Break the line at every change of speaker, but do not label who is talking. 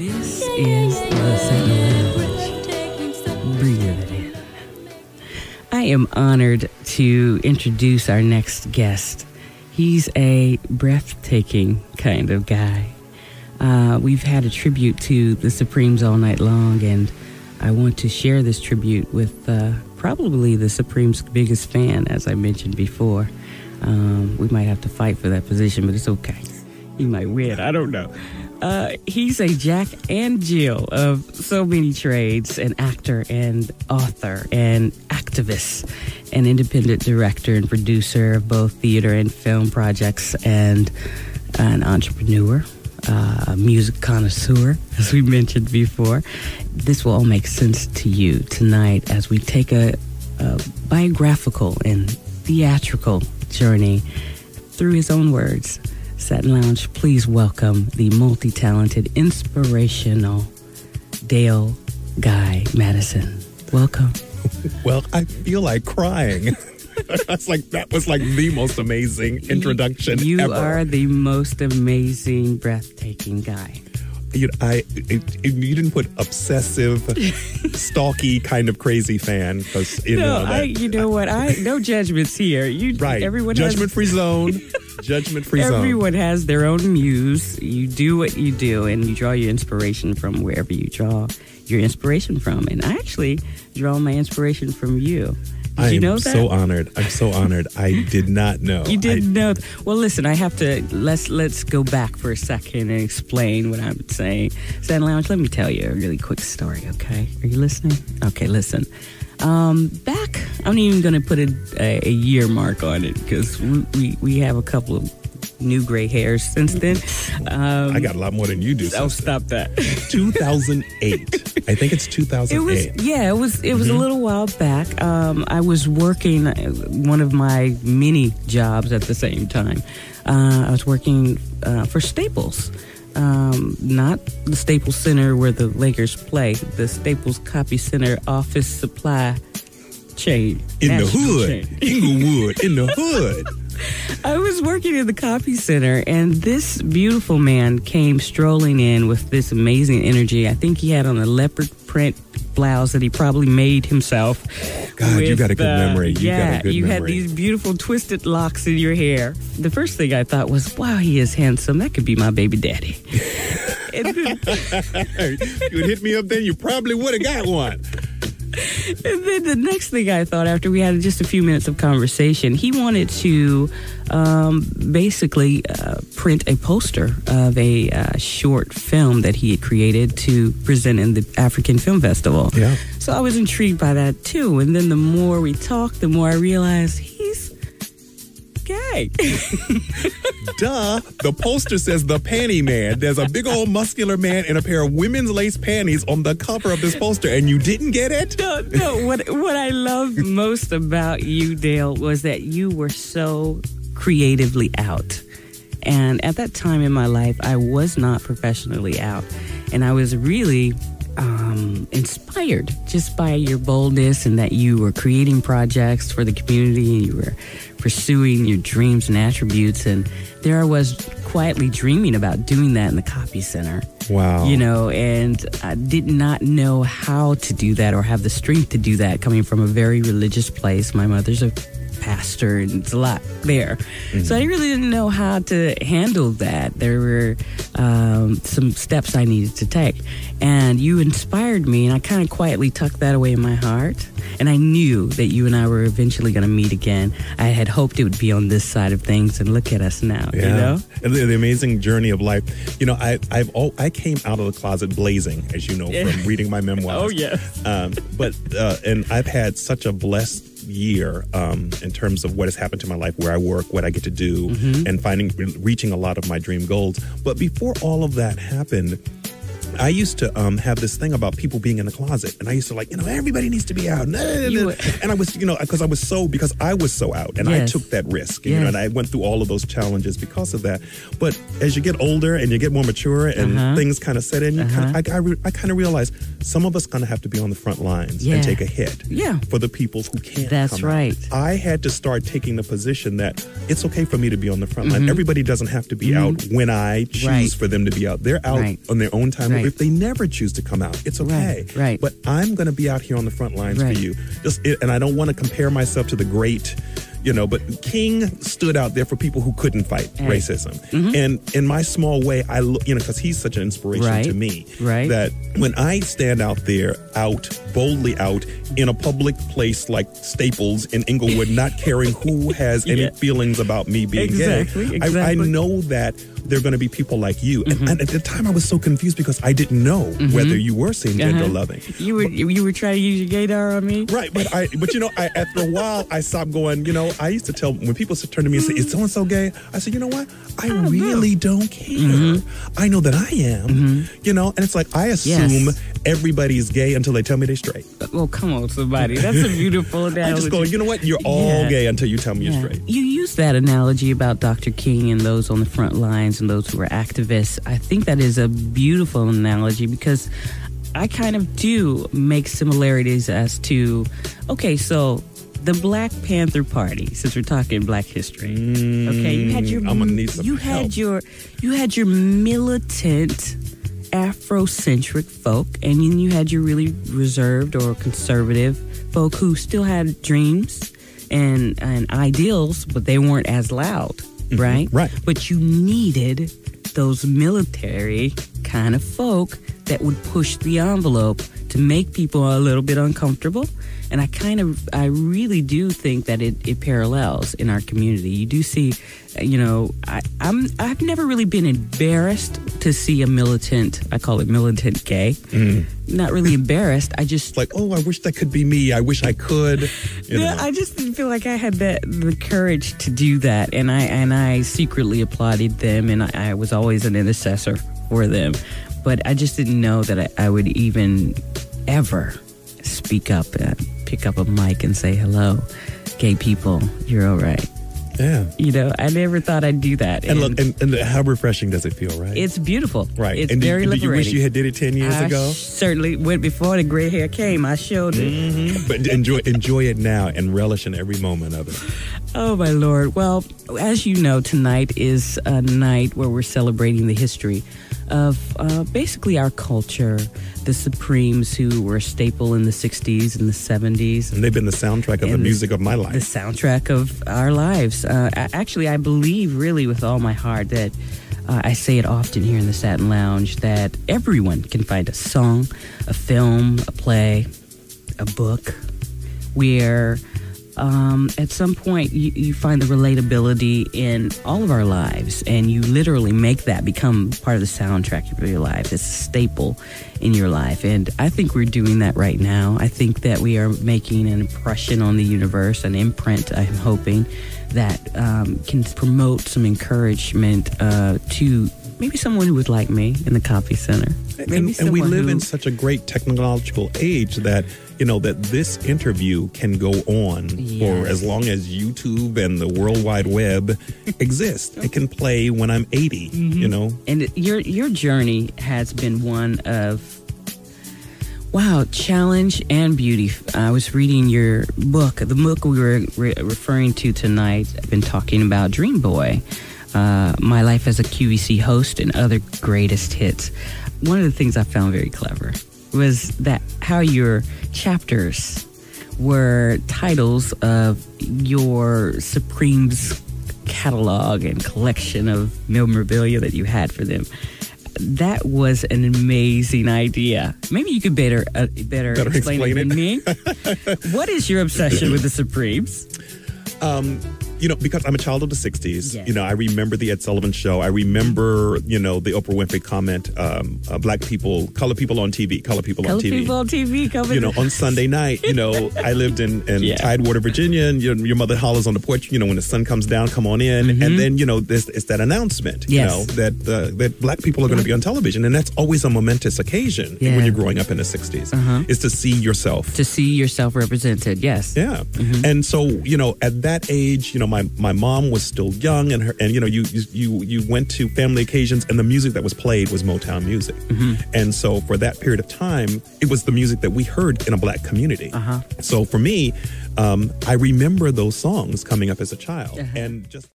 This is the Satin Lounge. Breathe it in. I am honored to introduce our next guest. He's a breathtaking kind of guy. We've had a tribute to the Supremes all night long, and I want to share this tribute with probably the Supremes' biggest fan, as I mentioned before. We might have to fight for that position, but it's okay. He might win. I don't know. He's a Jack and Jill of so many trades, an actor and author and activist, an independent director and producer of both theater and film projects, and an entrepreneur, a music connoisseur, as we mentioned before. This will all make sense to you tonight as we take a biographical and theatrical journey through his own words. Satin Lounge, please welcome the multi-talented, inspirational Dale Guy Madison. Welcome.
Well, I feel like crying. That was like the most amazing introduction ever.
You are the most amazing, breathtaking guy.
You didn't put obsessive, stalky, kind of crazy fan, because no judgments here. Right,
everyone
judgment-free zone. Judgment-free zone.
Everyone has their own muse. You do what you do, and you draw your inspiration from wherever you draw your inspiration from. And I actually draw my inspiration from you. Did you know that?
So honored. I'm so honored. I did not know.
You didn't know. Well, listen, I have to, let's go back for a second and explain what I'm saying. Satin Lounge, let me tell you a really quick story, okay? Are you listening? Okay, listen. Back, I'm even going to put a year mark on it because we have a couple of new gray hairs since then.
I got a lot more than you do.
Oh, stop that.
2008. I think it's 2008.
It was a little while back. I was working one of my many jobs at the same time. I was working for Staples. Not the Staples Center where the Lakers play, the Staples Copy Center office supply chain.
In the hood. Inglewood, in the hood.
I was working in the copy center, and this beautiful man came strolling in with this amazing energy. I think he had on a leopard print blouse that he probably made himself.
God, you got a good memory. You
had these beautiful twisted locks in your hair. The first thing I thought was, wow, he is handsome. That could be my baby daddy.
You would hit me up then, you probably would have got one.
And then the next thing I thought, after we had just a few minutes of conversation, he wanted to basically print a poster of a short film that he had created to present in the African Film Festival.
Yeah.
So I was intrigued by that too. And then the more we talked, the more I realized he's gay.
Duh. The poster says the panty man. There's a big old muscular man in a pair of women's lace panties on the cover of this poster, and you didn't get it?
No. What I loved most about you, Dale, was that you were so creatively out. And at that time in my life, I was not professionally out. And I was really inspired just by your boldness and that you were creating projects for the community and you were pursuing your dreams and attributes. And there I was quietly dreaming about doing that in the copy center.
Wow.
And I did not know how to do that or have the strength to do that coming from a very religious place. My mother's a pastor and it's a lot there. Mm-hmm. So I really didn't know how to handle that. There were some steps I needed to take. And you inspired me, and I kind of quietly tucked that away in my heart. And I knew that you and I were eventually going to meet again. I had hoped it would be on this side of things, and look at us now,
yeah.
You know?
The amazing journey of life. I came out of the closet blazing, as you know, from reading my memoirs.
Oh, yes.
And I've had such a blessed year in terms of what has happened to my life, where I work, what I get to do, and reaching a lot of my dream goals. But before all of that happened, I used to have this thing about people being in the closet, and I used to everybody needs to be out. And I was, because I was so out, and I took that risk, and I went through all of those challenges because of that. But as you get older and you get more mature and things kind of set in, I kind of realized some of us going to have to be on the front lines and take a hit for the people who can't.
That's right.
Out. I had to start taking the position that it's okay for me to be on the front line. Everybody doesn't have to be out when I choose for them to be out. They're out on their own time.
Right.
If they never choose to come out, it's okay.
Right.
But I'm going to be out here on the front lines for you. And I don't want to compare myself to the great, but King stood out there for people who couldn't fight racism. And in my small way, I look, because he's such an inspiration to me. That when I stand out there, boldly out in a public place like Staples in Inglewood, not caring who has any feelings about me being gay, I know that there are going to be people like you. And at the time, I was so confused because I didn't know whether you were same gender loving.
You were trying to use your gaydar on me,
right? But after a while, I stopped going. I used to tell when people turn to me and say, "Is so and so gay?" I said, "You know what? I really don't care. I know that I am. And it's like I assume everybody's gay until they tell me they're straight."
Well, come on, somebody. That's a beautiful analogy.
I just go, you know what? You're all gay until you tell me you're straight.
You use that analogy about Dr. King and those on the front lines and those who are activists. I think that is a beautiful analogy because I kind of do make similarities as to, okay, so the Black Panther Party, since we're talking Black history. Okay, you had your
I'm gonna need some help.
You had your militant Afrocentric folk, and then you had your really reserved or conservative folk who still had dreams and ideals, but they weren't as loud, right?
Right.
But you needed those military kind of folk that would push the envelope to make people a little bit uncomfortable. And I really do think that it parallels in our community. You do see, I've never really been embarrassed to see a militant, I call it militant gay. Not really embarrassed. I just
like, oh, I wish that could be me. I wish I could.
I just didn't feel like I had the courage to do that. And I secretly applauded them, and I was always an intercessor for them. But I just didn't know that I would even ever speak up, pick up a mic and say, hello, gay people, you're all right.
Yeah.
I never thought I'd do that.
And look, and how refreshing does it feel, right?
It's beautiful.
Right.
It's
and
very liberating.
Do you wish you had did it 10 years ago?
Certainly went before the gray hair came. I showed it.
But enjoy it now and relish in every moment of it.
Oh, my Lord. Well, as you know, tonight is a night where we're celebrating the history of basically our culture, the Supremes who were a staple in the 60s and the 70s.
And they've been the soundtrack of the music of my life.
The soundtrack of our lives. Actually, I believe really with all my heart that I say it often here in the Satin Lounge that everyone can find a song, a film, a play, a book where at some point you find the relatability in all of our lives, and you literally make that become part of the soundtrack of your life. It's a staple in your life, and I think we're doing that right now. I think that we are making an impression on the universe, an imprint, I'm hoping, that can promote some encouragement to maybe someone who would like me in the Coffee Center.
And we live in such a great technological age that, that this interview can go on for as long as YouTube and the World Wide Web exist. It can play when I'm 80, And
your journey has been one of, challenge and beauty. I was reading your book, the book we were referring to tonight. I've been talking about Dream Boy. My Life as a QVC Host and Other Greatest Hits. One of the things I found very clever was that how your chapters were titles of your Supremes catalog and collection of memorabilia that you had for them. That was an amazing idea. Maybe you could better explain it than me. What is your obsession with the Supremes?
Because I'm a child of the 60s,
Yes.
I remember the Ed Sullivan Show. I remember, the Oprah Winfrey comment, black people, color people on TV, color people on TV.
People on TV.
On Sunday night, I lived in Tidewater, Virginia, and your mother hollers on the porch, when the sun comes down, come on in. And then, it's that announcement, that black people are going to be on television. And that's always a momentous occasion when you're growing up in the 60s, is to see yourself.
To see yourself represented, yes.
Yeah. And so, at that age, my mom was still young, and you went to family occasions, and the music that was played was Motown music. And so for that period of time, it was the music that we heard in a black community. So for me, I remember those songs coming up as a child, and just